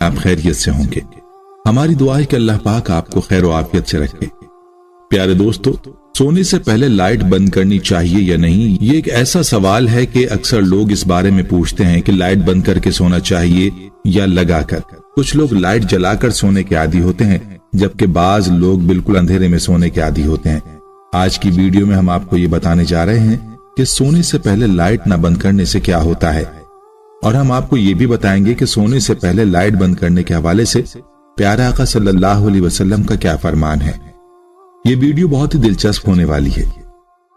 آپ خیریت سے ہوں گے۔ ہماری دعا ہے کہ اللہ پاک آپ کو خیر و عافیت سے رکھے۔ پیارے دوستو، سونے سے پہلے لائٹ بند کرنی چاہیے یا نہیں، یہ ایک ایسا سوال ہے کہ اکثر لوگ اس بارے میں پوچھتے ہیں کہ لائٹ بند کر کے سونا چاہیے یا لگا کر۔ کچھ لوگ لائٹ جلا کر سونے کے عادی ہوتے ہیں، جبکہ بعض لوگ بالکل اندھیرے میں سونے کے عادی ہوتے ہیں۔ آج کی ویڈیو میں ہم آپ کو یہ بتانے جا رہے ہیں کہ سونے سے پہلے لائٹ نہ بند کرنے سے کیا ہوتا ہے، اور ہم آپ کو یہ بھی بتائیں گے کہ سونے سے پہلے لائٹ بند کرنے کے حوالے سے پیارے آقا صلی اللہ علیہ وسلم کا کیا فرمان ہے۔ یہ ویڈیو بہت ہی دلچسپ ہونے والی ہے،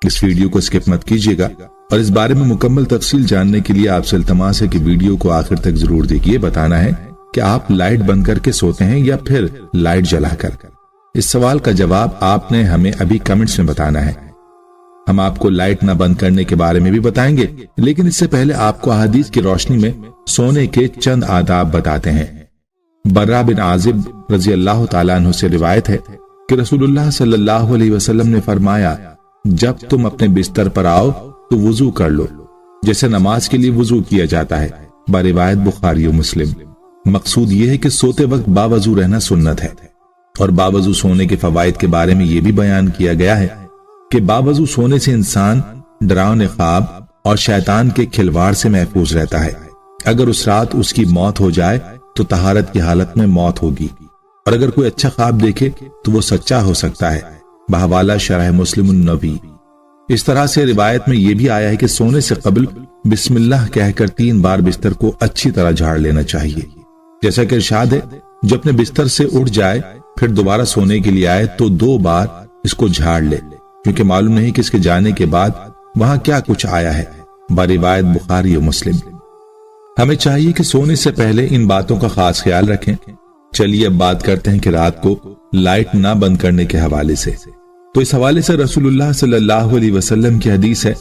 اس ویڈیو کو اسکپ مت کیجیے گا، اور اس بارے میں مکمل تفصیل جاننے کے لیے آپ سے التماس ہے کہ ویڈیو کو آخر تک ضرور دیکھیے۔ بتانا ہے کہ آپ لائٹ بند کر کے سوتے ہیں یا پھر لائٹ جلا کر۔ اس سوال کا جواب آپ نے ہمیں ابھی کمنٹس میں بتانا ہے۔ ہم آپ کو لائٹ نہ بند کرنے کے بارے میں بھی بتائیں گے، لیکن اس سے پہلے آپ کو احادیث کی روشنی میں سونے کے چند آداب بتاتے ہیں۔ برا بن عازب رضی اللہ تعالیٰ عنہ سے روایت ہے کہ رسول اللہ صلی اللہ علیہ وسلم نے فرمایا، جب تم اپنے بستر پر آؤ تو وضو کر لو جیسے نماز کے لیے وضو کیا جاتا ہے، بروایت بخاری و مسلم۔ مقصود یہ ہے کہ سوتے وقت باوضو رہنا سنت ہے، اور باوضو سونے کے فوائد کے بارے میں یہ بھی بیان کیا گیا ہے کہ باوضو سونے سے انسان ڈراؤنے خواب اور شیطان کے کھلواڑ سے محفوظ رہتا ہے۔ اگر اس رات اس کی موت ہو جائے تو طہارت کی حالت میں موت ہوگی، اور اگر کوئی اچھا خواب دیکھے تو وہ سچا ہو سکتا ہے، بحوالہ شرح مسلم النبی۔ اس طرح سے روایت میں یہ بھی آیا ہے کہ سونے سے قبل بسم اللہ کہہ کر 3 بار بستر کو اچھی طرح جھاڑ لینا چاہیے، جیسا کہ ارشاد ہے جو اپنے بستر سے اٹھ جائے پھر دوبارہ سونے کے لیے آئے تو 2 بار اس کو جھاڑ لے، کیونکہ معلوم نہیں کہ اس کے جانے کے بعد وہاں کیا کچھ آیا ہے، بروایت بخاری و مسلم۔ ہمیں چاہیے کہ سونے سے پہلے ان باتوں کا خاص خیال رکھیں۔ چلیے اب بات کرتے ہیں کہ رات کو لائٹ نہ بند کرنے کے حوالے سے۔ تو اس حوالے سے رسول اللہ صلی اللہ علیہ وسلم کی حدیث ہے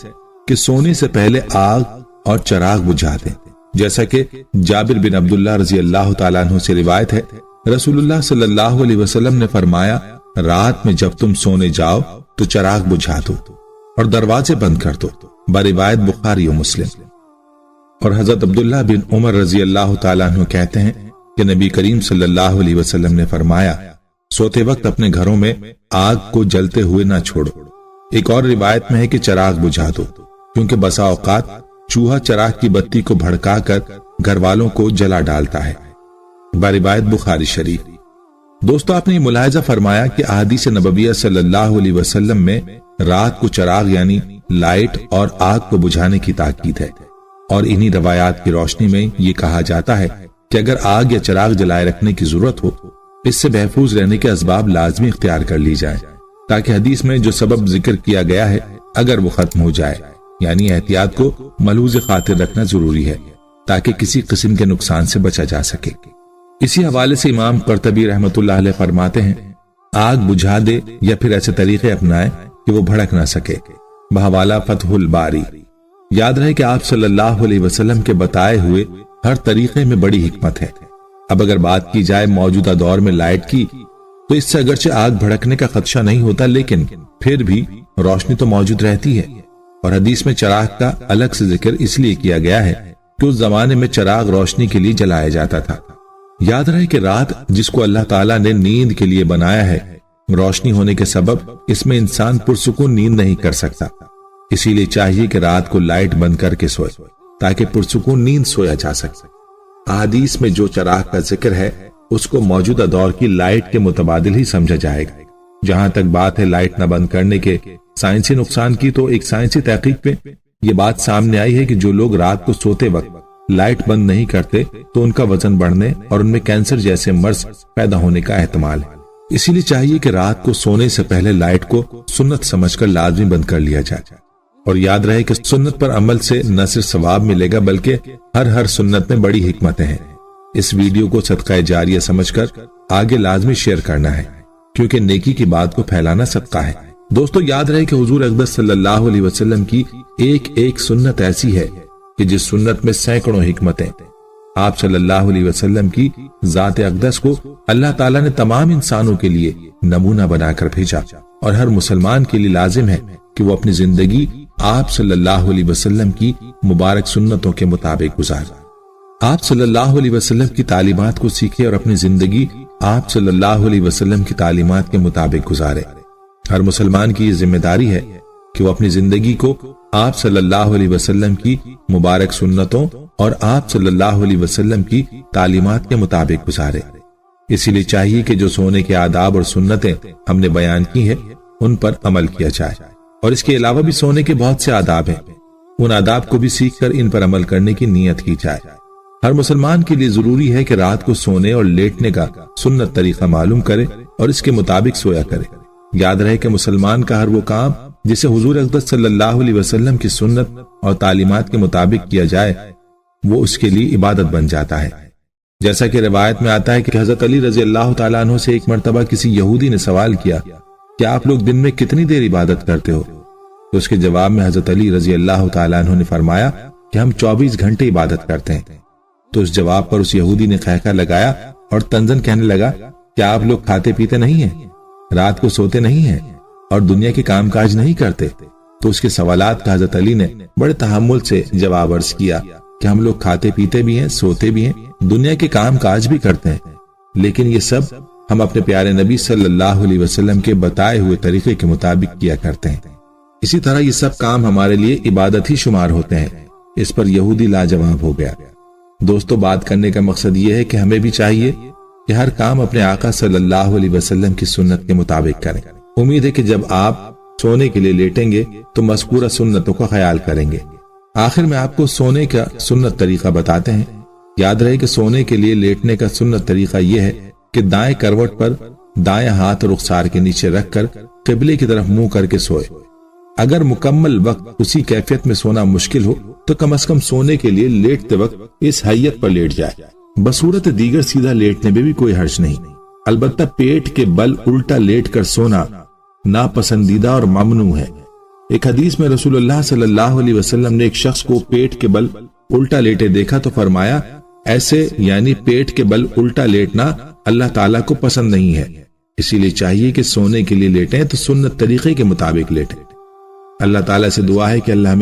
کہ سونے سے پہلے آگ اور چراغ بجھا دیں، جیسا کہ جابر بن عبداللہ رضی اللہ تعالیٰ عنہ سے روایت ہے، رسول اللہ صلی اللہ علیہ وسلم نے فرمایا، رات میں جب تم سونے جاؤ تو چراغ بجھا دو اور دروازے بند کر دو، بروایت بخاری و مسلم۔ اور حضرت عبداللہ بن عمر رضی اللہ تعالیٰ عنہ کہتے ہیں کہ نبی کریم صلی اللہ علیہ وسلم نے فرمایا، سوتے وقت اپنے گھروں میں آگ کو جلتے ہوئے نہ چھوڑو۔ ایک اور روایت میں ہے کہ چراغ بجھا دو، کیونکہ بسا اوقات چوہا چراغ کی بتی کو بھڑکا کر گھر والوں کو جلا ڈالتا ہے، بروایت بخاری شریف۔ دوستو، آپ نے یہ ملاحظہ فرمایا کہ احادیث نبویہ صلی اللہ علیہ وسلم میں رات کو چراغ یعنی لائٹ اور آگ کو بجھانے کی تاکید ہے، اور انہی روایات کی روشنی میں یہ کہا جاتا ہے کہ اگر آگ یا چراغ جلائے رکھنے کی ضرورت ہو، اس سے محفوظ رہنے کے اسباب لازمی اختیار کر لی جائیں، تاکہ حدیث میں جو سبب ذکر کیا گیا ہے اگر وہ ختم ہو جائے، یعنی احتیاط کو ملحوظ خاطر رکھنا ضروری ہے تاکہ کسی قسم کے نقصان سے بچا جا سکے۔ اسی حوالے سے امام قرطبی رحمۃ اللہ علیہ فرماتے ہیں، آگ بجھا دے یا پھر ایسے طریقے اپنائے کہ وہ بھڑک نہ سکے، بحوالہ فتح الباری۔ یاد رہے کہ آپ صلی اللہ علیہ وسلم کے بتائے ہوئے ہر طریقے میں بڑی حکمت ہے۔ اب اگر بات کی جائے موجودہ دور میں لائٹ کی، تو اس سے اگرچہ آگ بھڑکنے کا خدشہ نہیں ہوتا، لیکن پھر بھی روشنی تو موجود رہتی ہے، اور حدیث میں چراغ کا الگ سے ذکر اس لیے کیا گیا ہے کہ اس زمانے میں چراغ روشنی کے لیے جلایا جاتا تھا۔ یاد رہے کہ رات جس کو اللہ تعالیٰ نے نیند کے لیے بنایا ہے، روشنی ہونے کے سبب اس میں انسان پرسکون نیند نہیں کر سکتا، اسی لیے چاہیے کہ رات کو لائٹ بند کر کے سوئے تاکہ پرسکون نیند سویا جا سکے۔ احادیث میں جو چراغ کا ذکر ہے اس کو موجودہ دور کی لائٹ کے متبادل ہی سمجھا جائے گا۔ جہاں تک بات ہے لائٹ نہ بند کرنے کے سائنسی نقصان کی، تو ایک سائنسی تحقیق میں یہ بات سامنے آئی ہے کہ جو لوگ رات کو سوتے وقت لائٹ بند نہیں کرتے تو ان کا وزن بڑھنے اور ان میں کینسر جیسے مرض پیدا ہونے کا احتمال ہے۔ اسی لیے چاہیے کہ رات کو سونے سے پہلے لائٹ کو سنت سمجھ کر لازمی بند کر لیا جائے، اور یاد رہے کہ سنت پر عمل سے نہ صرف ثواب ملے گا بلکہ ہر سنت میں بڑی حکمتیں ہیں۔ اس ویڈیو کو صدقہ جاریہ سمجھ کر آگے لازمی شیئر کرنا ہے، کیونکہ نیکی کی بات کو پھیلانا صدقہ ہے۔ دوستو، یاد رہے کہ حضور اقدس صلی اللہ علیہ وسلم کی ایک سنت ایسی ہے کہ جس سنت میں سینکڑوں حکمتیں۔ آپ صلی اللہ علیہ وسلم کی ذات اقدس کو اللہ تعالیٰ نے تمام انسانوں کے لیے نمونہ بنا کر بھیجا، اور ہر مسلمان کے لیے لازم ہے کہ وہ اپنی زندگی آپ صلی اللہ علیہ وسلم کی مبارک سنتوں کے مطابق گزارے۔ آپ صلی اللہ علیہ وسلم کی تعلیمات کو سیکھے اور اپنی زندگی آپ صلی اللہ علیہ وسلم کی تعلیمات کے مطابق گزارے۔ ہر مسلمان کی یہ ذمہ داری ہے کہ وہ اپنی زندگی کو آپ صلی اللہ علیہ وسلم کی مبارک سنتوں اور آپ صلی اللہ علیہ وسلم کی تعلیمات کے مطابق گزارے۔ اسی لیے چاہیے کہ جو سونے کے آداب اور سنتیں ہم نے بیان کی ہیں ان پر عمل کیا جائے، اور اس کے علاوہ بھی سونے کے بہت سے آداب ہیں، ان آداب کو بھی سیکھ کر ان پر عمل کرنے کی نیت کی جائے۔ ہر مسلمان کے لیے ضروری ہے کہ رات کو سونے اور لیٹنے کا سنت طریقہ معلوم کرے اور اس کے مطابق سویا کرے۔ یاد رہے کہ مسلمان کا ہر وہ کام جسے حضور اقدس صلی اللہ علیہ وسلم کی سنت اور تعلیمات کے مطابق کیا جائے وہ اس کے لیے عبادت بن جاتا ہے۔ جیسا کہ روایت میں آتا ہے کہ حضرت علی رضی اللہ تعالیٰ عنہ سے ایک مرتبہ کسی یہودی نے سوال کیا کہ آپ لوگ دن میں کتنی دیر عبادت کرتے ہو؟ تو اس کے جواب میں حضرت علی رضی اللہ تعالیٰ عنہ نے فرمایا کہ ہم 24 گھنٹے عبادت کرتے ہیں۔ تو اس جواب پر اس یہودی نے خیخہ لگایا اور طنزاً کہنے لگا کہ آپ لوگ کھاتے پیتے نہیں ہیں، رات کو سوتے نہیں ہیں اور دنیا کے کام کاج نہیں کرتے؟ تو اس کے سوالات کا حضرت علی نے بڑے تحمل سے جواب عرض کیا کہ ہم لوگ کھاتے پیتے بھی ہیں، سوتے بھی ہیں، دنیا کے کام کاج بھی کرتے ہیں، لیکن یہ سب ہم اپنے پیارے نبی صلی اللہ علیہ وسلم کے بتائے ہوئے طریقے کے مطابق کیا کرتے ہیں۔ اسی طرح یہ سب کام ہمارے لیے عبادت ہی شمار ہوتے ہیں۔ اس پر یہودی لاجواب ہو گیا۔ دوستو، بات کرنے کا مقصد یہ ہے کہ ہمیں بھی چاہیے کہ ہر کام اپنے آقا صلی اللہ علیہ وسلم کی سنت کے مطابق کریں۔ امید ہے کہ جب آپ سونے کے لیے لیٹیں گے تو مذکورہ سنتوں کا خیال کریں گے۔ آخر میں آپ کو سونے کا سنت طریقہ بتاتے ہیں۔ یاد رہے کہ سونے کے لیے لیٹنے کا سنت طریقہ یہ ہے کہ دائیں کروٹ پر دائیں ہاتھ رخسار کے نیچے رکھ کر قبلے کی طرف منہ کر کے سوئے۔ اگر مکمل وقت اسی کیفیت میں سونا مشکل ہو تو کم از کم سونے کے لیے لیٹتے وقت اس حیت پر لیٹ جائے۔ بصورت دیگر سیدھا لیٹنے میں بھی کوئی حرج نہیں، البتہ پیٹ کے بل الٹا لیٹ کر سونا ناپسندیدہ اور ممنوع ہے۔ ایک حدیث میں رسول اللہ صلی اللہ علیہ وسلم نے ایک شخص کو پیٹ کے بل الٹا لیٹے دیکھا تو فرمایا ایسے یعنی پیٹ کے بل الٹا لیٹنا اللہ تعالیٰ کو پسند نہیں ہے، اسی لیے چاہیے کہ سونے کے لیے لیٹیں تو سنت طریقے کے مطابق لیٹیں۔ اللہ تعالیٰ سے دعا ہے کہ اللہ ہمیں